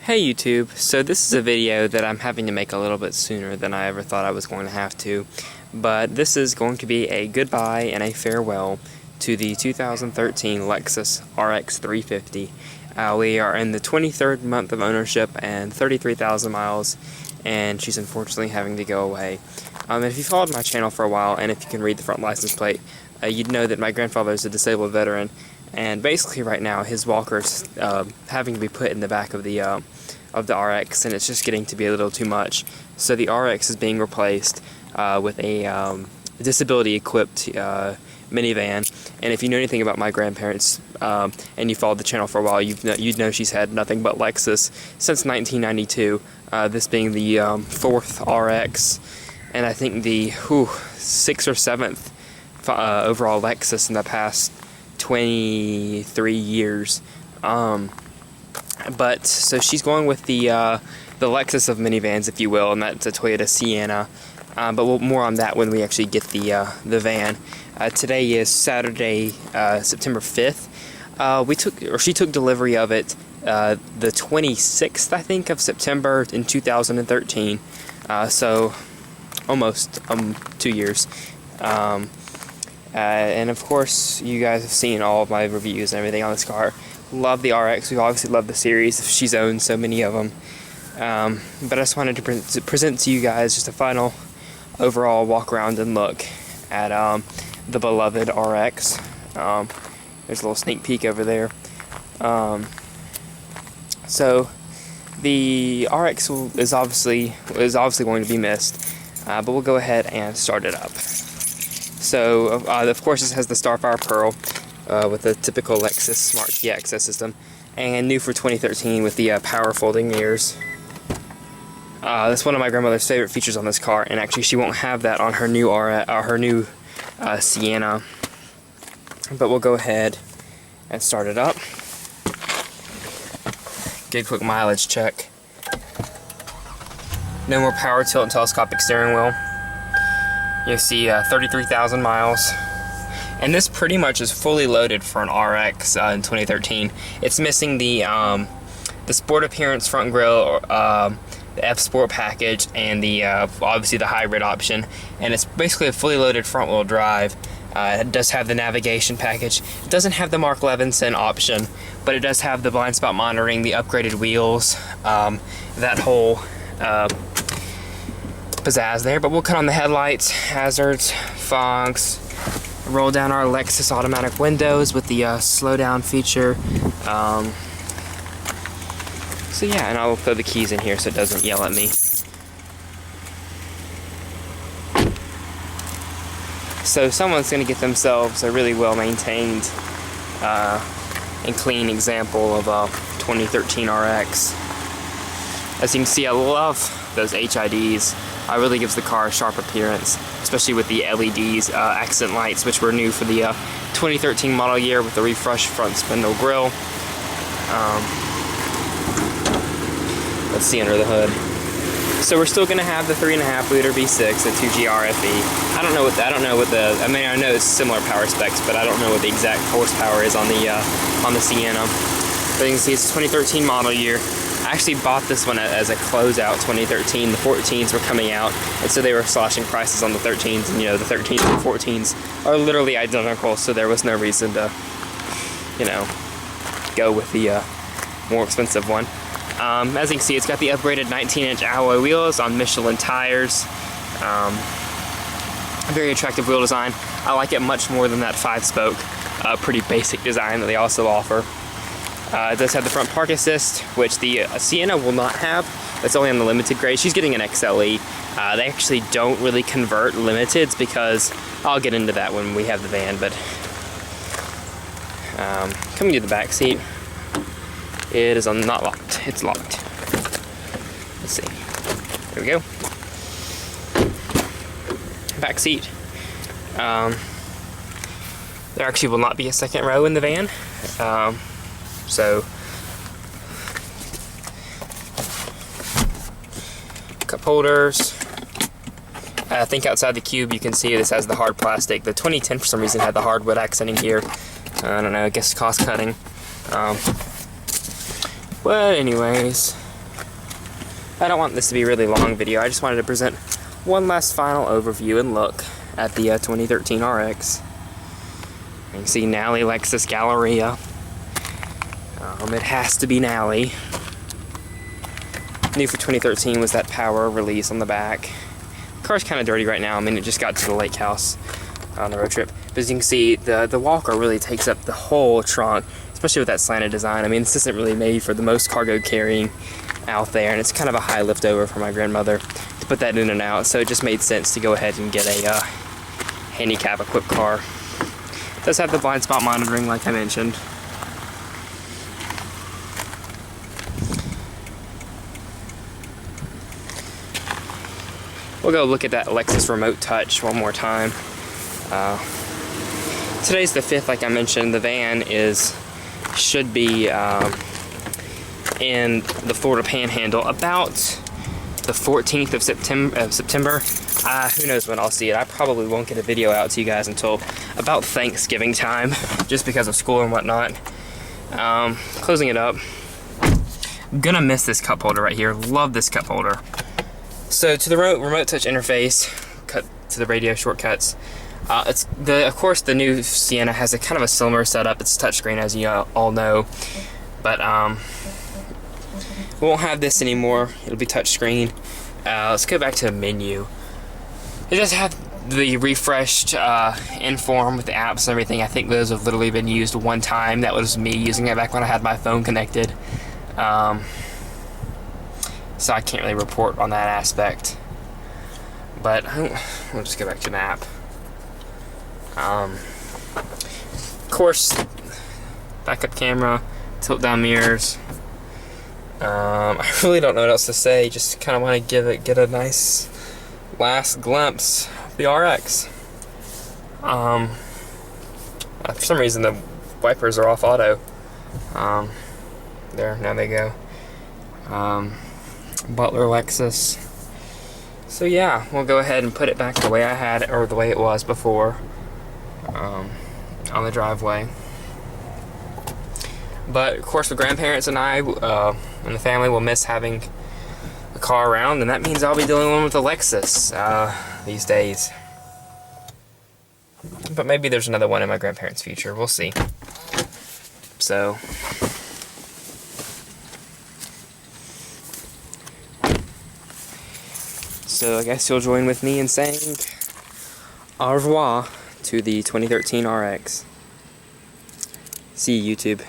Hey YouTube, so this is a video that I'm having to make a little bit sooner than I ever thought I was going to have to, but this is going to be a goodbye and a farewell to the 2013 Lexus RX350. We are in the 23rd month of ownership and 33,000 miles, and she's unfortunately having to go away. If you followed my channel for a while, and if you can read the front license plate, you'd know that my grandfather is a disabled veteran, and basically right now his walker's having to be put in the back of the RX, and it's just getting to be a little too much. So the RX is being replaced with a disability-equipped minivan. And if you know anything about my grandparents and you followed the channel for a while, you'd know she's had nothing but Lexus since 1992. This being the 4th RX, and I think the 6th or 7th overall Lexus in the past 23 years. But so she's going with the Lexus of minivans, if you will, and that's a Toyota Sienna. But more on that when we actually get the van. Today is Saturday, September 5th. She took delivery of it the 26th, I think, of September in 2013. So almost 2 years. And of course, you guys have seen all of my reviews and everything on this car. Love the RX. We've obviously loved the series. She's owned so many of them. But I just wanted to present to you guys just a final overall walk around and look at the beloved RX. There's a little sneak peek over there. So the RX is obviously going to be missed, but we'll go ahead and start it up. So of course this has the Starfire Pearl with the typical Lexus Smart Key Access system, and new for 2013 with the power folding mirrors. That's one of my grandmother's favorite features on this car, and actually she won't have that on her new Sienna. But we'll go ahead and start it up. Get a quick mileage check. No more power tilt and telescopic steering wheel. You'll see 33,000 miles. And this pretty much is fully loaded for an RX in 2013. It's missing the Sport Appearance front grille, the F Sport package, and the obviously the hybrid option. And it's basically a fully loaded front wheel drive. It does have the navigation package. It doesn't have the Mark Levinson option, but it does have the blind spot monitoring, the upgraded wheels, that whole pizzazz there. But we'll cut on the headlights, hazards, fogs, roll down our Lexus automatic windows with the slow down feature. So yeah, and I'll throw the keys in here so it doesn't yell at me. So someone's going to get themselves a really well maintained and clean example of a 2013 RX. As you can see, I love those HIDs. It really gives the car a sharp appearance, especially with the LEDs, accent lights, which were new for the 2013 model year with the refreshed front spindle grille. Let's see under the hood. So we're still going to have the 3.5 liter V6, the 2G RFE. I mean, I know it's similar power specs, but I don't know what the exact horsepower is on the Sienna. But you can see it's 2013 model year. I actually bought this one as a closeout 2013. The 14s were coming out, and so they were slashing prices on the 13s, and the 13s and 14s are literally identical, so there was no reason to, go with the more expensive one. As you can see, it's got the upgraded 19-inch alloy wheels on Michelin tires. Very attractive wheel design. I like it much more than that 5-spoke, pretty basic design that they also offer. It does have the front park assist, which the Sienna will not have. It's only on the limited grade. She's getting an XLE. They actually don't really convert limiteds because I'll get into that when we have the van. But coming to the back seat, it is not locked. It's locked. Let's see. There we go. Back seat. There actually will not be a second row in the van. So, cup holders. I think outside the cube you can see this has the hard plastic. The 2010 for some reason had the hardwood accenting here. I don't know, I guess cost cutting. But anyways, I don't want this to be a really long video. I just wanted to present one last final overview and look at the 2013 RX. You can see Nally Lexus Galleria. It has to be Nally. New for 2013 was that power release on the back. The car's kind of dirty right now. I mean, it just got to the lake house on the road trip. But as you can see, the walker really takes up the whole trunk, especially with that slanted design. I mean, this isn't really made for the most cargo carrying out there, and it's kind of a high lift over for my grandmother to put that in and out, so it just made sense to go ahead and get a handicap equipped car. It does have the blind spot monitoring like I mentioned. We'll go look at that Lexus Remote Touch one more time. Today's the 5th, like I mentioned. The van should be in the Florida Panhandle about the 14th of September. Who knows when I'll see it. I probably won't get a video out to you guys until about Thanksgiving time, just because of school and whatnot. Closing it up. I'm gonna miss this cup holder right here. Love this cup holder. So to the remote touch interface, cut to the radio shortcuts. Of course, the new Sienna has a kind of a similar setup. It's touchscreen, as you all know, but we won't have this anymore. It'll be touchscreen. Let's go back to the menu. It does have the refreshed Inform with the apps and everything. I think those have literally been used one time. That was me using it back when I had my phone connected. So I can't really report on that aspect. But we'll just go back to map. Of course, backup camera, tilt down mirrors. I really don't know what else to say. Just kind of want to get a nice last glimpse of the RX. For some reason the wipers are off auto. There, now they go. Butler Lexus. So yeah, we'll go ahead and put it back the way I had it, or the way it was before, on the driveway. But of course, the grandparents and I and the family will miss having a car around, and that means I'll be dealing with a Lexus these days. But maybe there's another one in my grandparents' future. We'll see. So I guess you'll join with me in saying au revoir to the 2013 RX. See you, YouTube.